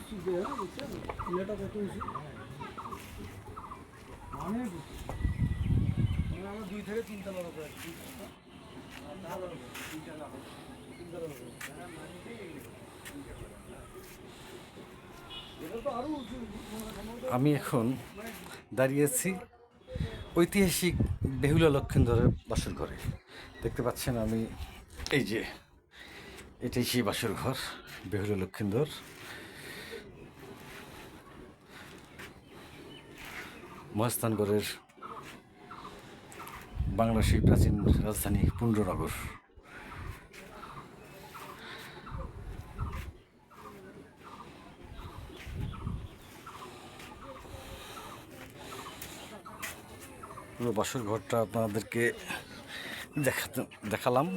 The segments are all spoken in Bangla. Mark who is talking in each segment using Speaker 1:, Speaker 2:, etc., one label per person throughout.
Speaker 1: উঁচুতে, হ্যাঁ বুঝছেন টিলাটা কত উঁচু অনেক উঁচু, মানে আমরা 2 থেকে 3 তলার উপরে আছি। এটা তো আরো উঁচু।
Speaker 2: আমি এখন দাঁড়িয়েছি ঐতিহাসিক বেহুলা লক্ষীন্দরের বাসর ঘরে। দেখতে পাচ্ছেন আমি, এই যে এটাই সেই বাসর ঘর বেহুলা লক্ষীন্দর। মহাস্থানগড়ের বাংলার সেই প্রাচীন রাজধানী পুণ্ড্রনগর। পুরো বাসর ঘরটা আপনাদেরকে দেখালাম।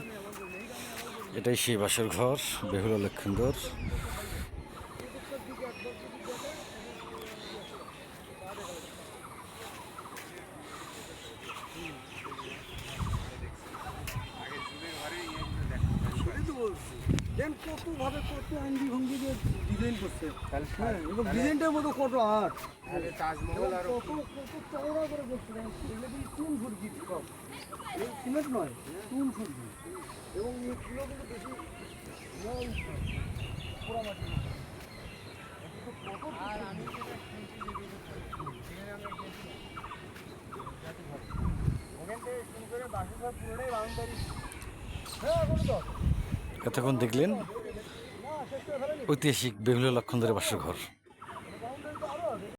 Speaker 2: এটাই সেই বাসর ঘর বেহুলা লক্ষীন্দর।
Speaker 1: সেটাই তো বলছি, দেন কত ভাবে কত আঙ্গি ভঙ্গি দিয়ে ডিজাইন করছে। হ্যাঁ এবং ডিজাইনটার মতো কত আর্ট, তাজমহল আর কত কত চওড়া করে করছে। এগুলো কিন্তু চুন ফুরকি সব, এই সিমেন্ট নয়, চুন ফুরকি। এবং এগুলো কিন্তু বেশি পোড়া মাটি না। আর আমি ওখান থেকে শুরু করে বাসি ঘর পুরোটাই বাউন্ডারি। হ্যাঁ এখন তো
Speaker 2: এতক্ষণ দেখলেন
Speaker 1: না শেষ করে ফেলেনি।
Speaker 2: ঐতিহাসিক বেহুলা লক্ষীন্দরের বাসর ঘর।